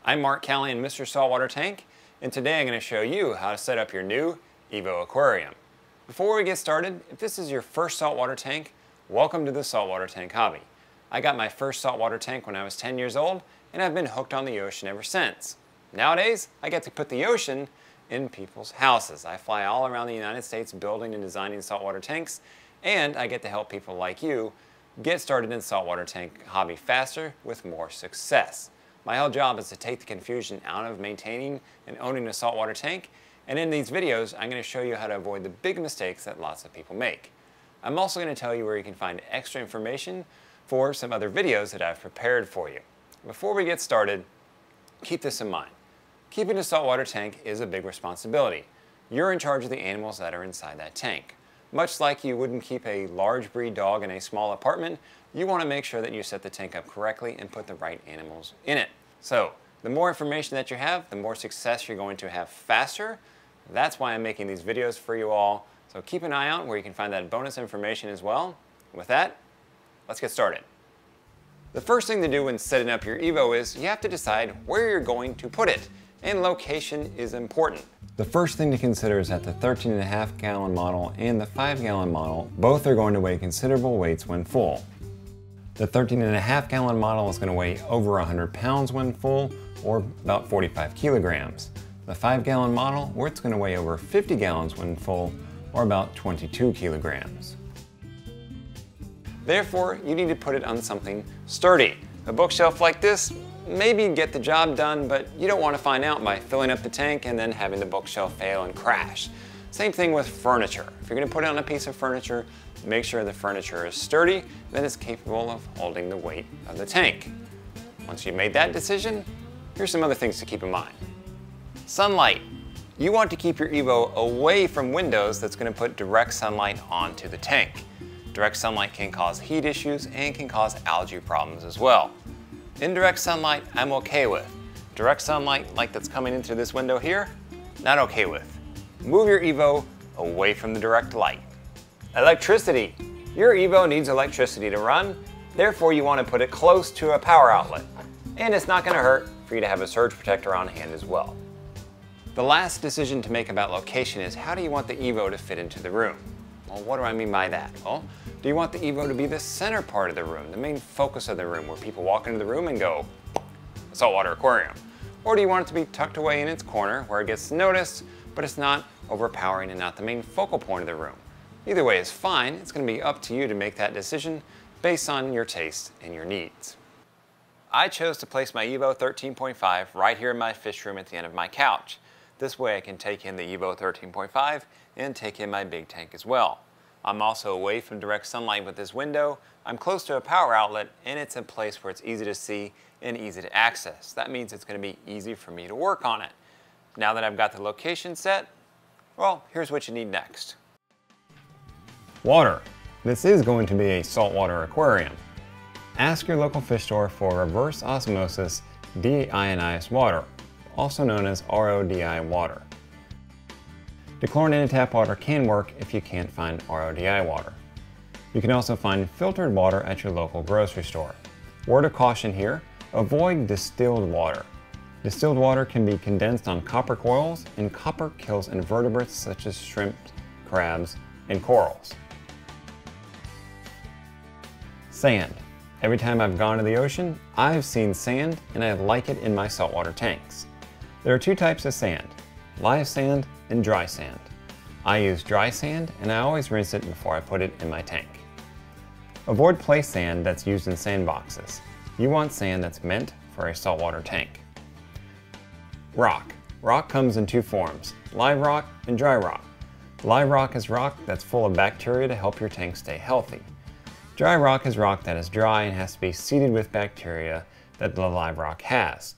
I'm Mark Callahan, Mr. Saltwater Tank, and today I'm going to show you how to set up your new EVO aquarium. Before we get started, if this is your first saltwater tank, welcome to the saltwater tank hobby. I got my first saltwater tank when I was 10 years old, and I've been hooked on the ocean ever since. Nowadays, I get to put the ocean in people's houses. I fly all around the United States building and designing saltwater tanks, and I get to help people like you get started in saltwater tank hobby faster with more success. My whole job is to take the confusion out of maintaining and owning a saltwater tank, and in these videos I'm going to show you how to avoid the big mistakes that lots of people make. I'm also going to tell you where you can find extra information for some other videos that I've prepared for you. Before we get started, keep this in mind. Keeping a saltwater tank is a big responsibility. You're in charge of the animals that are inside that tank. Much like you wouldn't keep a large breed dog in a small apartment, you want to make sure that you set the tank up correctly and put the right animals in it. So, the more information that you have, the more success you're going to have faster. That's why I'm making these videos for you all. So keep an eye out where you can find that bonus information as well. With that, let's get started. The first thing to do when setting up your EVO is you have to decide where you're going to put it, and location is important. The first thing to consider is that the 13.5 gallon model and the 5 gallon model both are going to weigh considerable weights when full. The 13.5 gallon model is going to weigh over 100 pounds when full, or about 45 kilograms. The 5 gallon model, where it's going to weigh over 50 gallons when full, or about 22 kilograms. Therefore, you need to put it on something sturdy. A bookshelf like this maybe get the job done, but you don't want to find out by filling up the tank and then having the bookshelf fail and crash. Same thing with furniture. If you're going to put it on a piece of furniture, make sure the furniture is sturdy, that it's capable of holding the weight of the tank. Once you've made that decision, here's some other things to keep in mind. Sunlight. You want to keep your EVO away from windows that's going to put direct sunlight onto the tank. Direct sunlight can cause heat issues and can cause algae problems as well. Indirect sunlight, I'm okay with. Direct sunlight, like that's coming in through this window here, not okay with. Move your EVO away from the direct light. Electricity. Your EVO needs electricity to run, therefore you want to put it close to a power outlet. And it's not going to hurt for you to have a surge protector on hand as well. The last decision to make about location is how do you want the EVO to fit into the room? Well, what do I mean by that? Well, do you want the EVO to be the center part of the room, the main focus of the room, where people walk into the room and go, saltwater aquarium? Or do you want it to be tucked away in its corner where it gets noticed, but it's not overpowering and not the main focal point of the room? Either way is fine. It's going to be up to you to make that decision based on your taste and your needs. I chose to place my EVO 13.5 right here in my fish room at the end of my couch. This way I can take in the EVO 13.5 and take in my big tank as well. I'm also away from direct sunlight with this window. I'm close to a power outlet, and it's a place where it's easy to see and easy to access. That means it's going to be easy for me to work on it. Now that I've got the location set, well, here's what you need next. Water. This is going to be a saltwater aquarium. Ask your local fish store for reverse osmosis deionized water, also known as RODI water. Dechlorinated tap water can work if you can't find RODI water. You can also find filtered water at your local grocery store. Word of caution here, avoid distilled water. Distilled water can be condensed on copper coils, and copper kills invertebrates such as shrimp, crabs, and corals. Sand. Every time I've gone to the ocean, I've seen sand, and I like it in my saltwater tanks. There are two types of sand, live sand and dry sand. I use dry sand, and I always rinse it before I put it in my tank. Avoid place sand that's used in sandboxes. You want sand that's meant for a saltwater tank. Rock. Rock comes in two forms, live rock and dry rock. Live rock is rock that's full of bacteria to help your tank stay healthy. Dry rock is rock that is dry and has to be seeded with bacteria that the live rock has.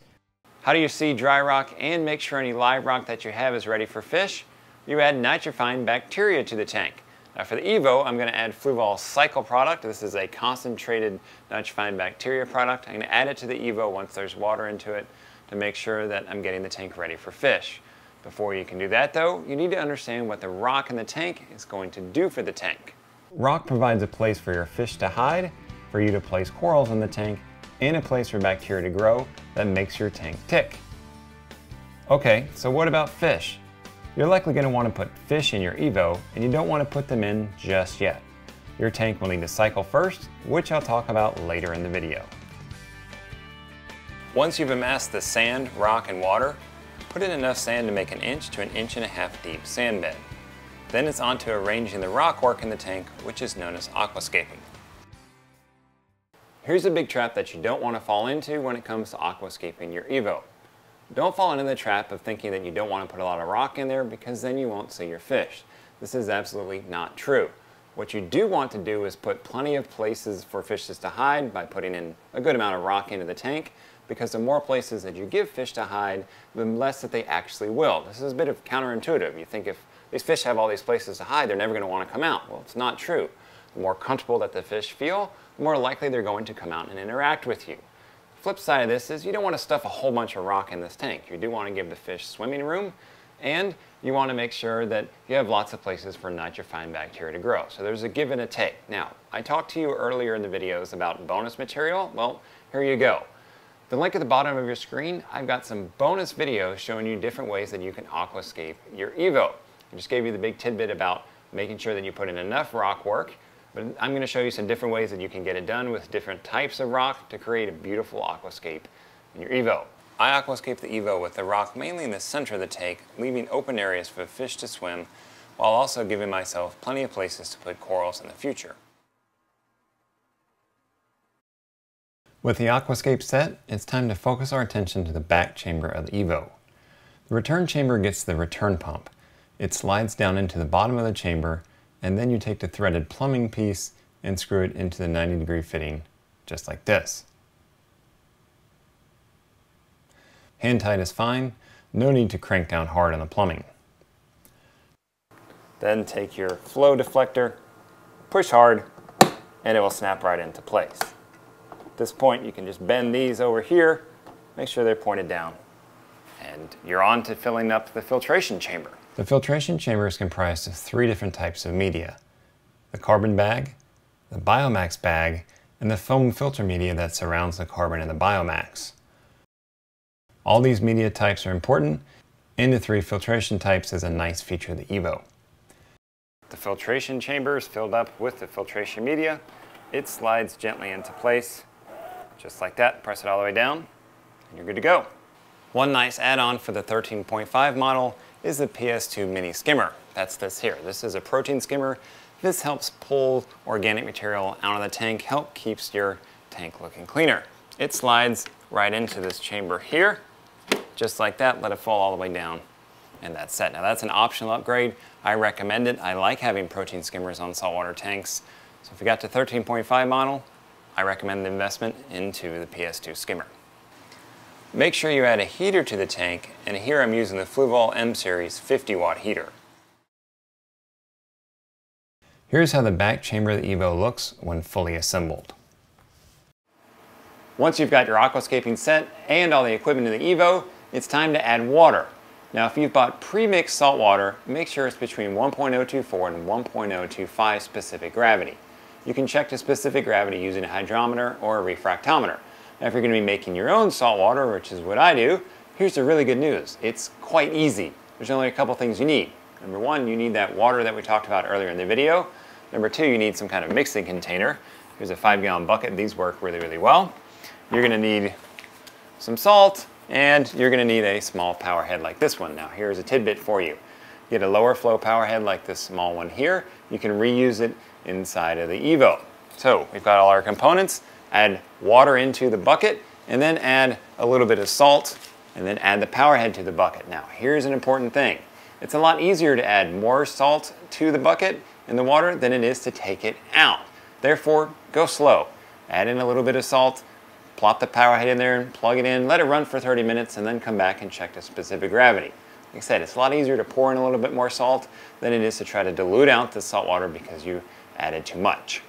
How do you seed dry rock and make sure any live rock that you have is ready for fish? You add nitrifying bacteria to the tank. Now for the EVO, I'm going to add Fluval Cycle product. This is a concentrated nitrifying bacteria product. I'm going to add it to the EVO once there's water into it to make sure that I'm getting the tank ready for fish. Before you can do that though, you need to understand what the rock in the tank is going to do for the tank. Rock provides a place for your fish to hide, for you to place corals in the tank, and a place for bacteria to grow that makes your tank tick. Okay, so what about fish? You're likely going to want to put fish in your EVO, and you don't want to put them in just yet. Your tank will need to cycle first, which I'll talk about later in the video. Once you've amassed the sand, rock, and water, put in enough sand to make an inch to an inch and a half deep sand bed. Then it's on to arranging the rock work in the tank, which is known as aquascaping. Here's a big trap that you don't want to fall into when it comes to aquascaping your EVO. Don't fall into the trap of thinking that you don't want to put a lot of rock in there because then you won't see your fish. This is absolutely not true. What you do want to do is put plenty of places for fishes to hide by putting in a good amount of rock into the tank, because the more places that you give fish to hide, the less that they actually will. This is a bit of counterintuitive. You think if these fish have all these places to hide, they're never going to want to come out. Well, it's not true. The more comfortable that the fish feel, the more likely they're going to come out and interact with you. Flip side of this is you don't want to stuff a whole bunch of rock in this tank. You do want to give the fish swimming room, and you want to make sure that you have lots of places for nitrophine bacteria to grow. So there's a give and a take. Now, I talked to you earlier in the videos about bonus material. Well, here you go. The link at the bottom of your screen, I've got some bonus videos showing you different ways that you can aquascape your EVO. I just gave you the big tidbit about making sure that you put in enough rock work. But I'm going to show you some different ways that you can get it done with different types of rock to create a beautiful aquascape in your EVO. I aquascape the EVO with the rock mainly in the center of the tank, leaving open areas for fish to swim, while also giving myself plenty of places to put corals in the future. With the aquascape set, it's time to focus our attention to the back chamber of the EVO. The return chamber gets the return pump. It slides down into the bottom of the chamber, and then you take the threaded plumbing piece and screw it into the 90-degree fitting, just like this. Hand tight is fine, no need to crank down hard on the plumbing. Then take your flow deflector, push hard, and it will snap right into place. At this point you can just bend these over here, make sure they're pointed down, and you're on to filling up the filtration chamber. The filtration chamber is comprised of 3 different types of media: the carbon bag, the biomax bag, and the foam filter media that surrounds the carbon in the biomax. All these media types are important, and the 3 filtration types is a nice feature of the EVO. The filtration chamber is filled up with the filtration media. It slides gently into place, just like that. Press it all the way down, and you're good to go. One nice add-on for the 13.5 model is the PS2 mini skimmer. That's this here. This is a protein skimmer. This helps pull organic material out of the tank, help keeps your tank looking cleaner. It slides right into this chamber here, just like that. Let it fall all the way down, and that's set. Now that's an optional upgrade. I recommend it. I like having protein skimmers on saltwater tanks. So if you got the 13.5 model, I recommend the investment into the PS2 skimmer. Make sure you add a heater to the tank, and here I'm using the Fluval M Series 50-watt heater. Here's how the back chamber of the EVO looks when fully assembled. Once you've got your aquascaping set and all the equipment in the EVO, it's time to add water. Now if you've bought pre-mixed salt water, make sure it's between 1.024 and 1.025 specific gravity. You can check the specific gravity using a hydrometer or a refractometer. Now, if you're going to be making your own salt water, which is what I do, here's the really good news. It's quite easy. There's only a couple things you need. Number 1, you need that water that we talked about earlier in the video. Number 2, you need some kind of mixing container. Here's a 5-gallon bucket. These work really, really well. You're going to need some salt, and you're going to need a small power head like this one. Now, here's a tidbit for you. Get a lower flow power head like this small one here. You can reuse it inside of the EVO. So, we've got all our components. Add water into the bucket, and then add a little bit of salt, and then add the power head to the bucket. Now, here's an important thing. It's a lot easier to add more salt to the bucket in the water than it is to take it out. Therefore, go slow. Add in a little bit of salt, plop the power head in there, and plug it in, let it run for 30 minutes, and then come back and check the specific gravity. Like I said, it's a lot easier to pour in a little bit more salt than it is to try to dilute out the salt water because you added too much.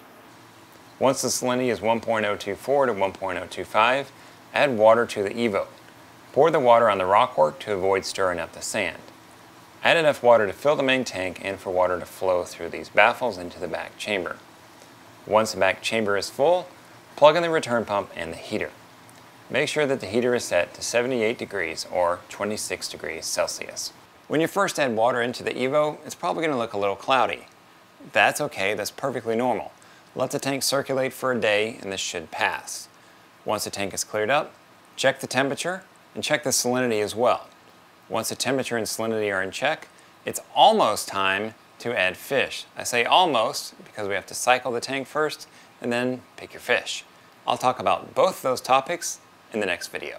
Once the salinity is 1.024 to 1.025, add water to the EVO. Pour the water on the rockwork to avoid stirring up the sand. Add enough water to fill the main tank and for water to flow through these baffles into the back chamber. Once the back chamber is full, plug in the return pump and the heater. Make sure that the heater is set to 78 degrees or 26 degrees Celsius. When you first add water into the EVO, it's probably going to look a little cloudy. That's okay, that's perfectly normal. Let the tank circulate for a day and this should pass. Once the tank is cleared up, check the temperature and check the salinity as well. Once the temperature and salinity are in check, it's almost time to add fish. I say almost because we have to cycle the tank first and then pick your fish. I'll talk about both those topics in the next video.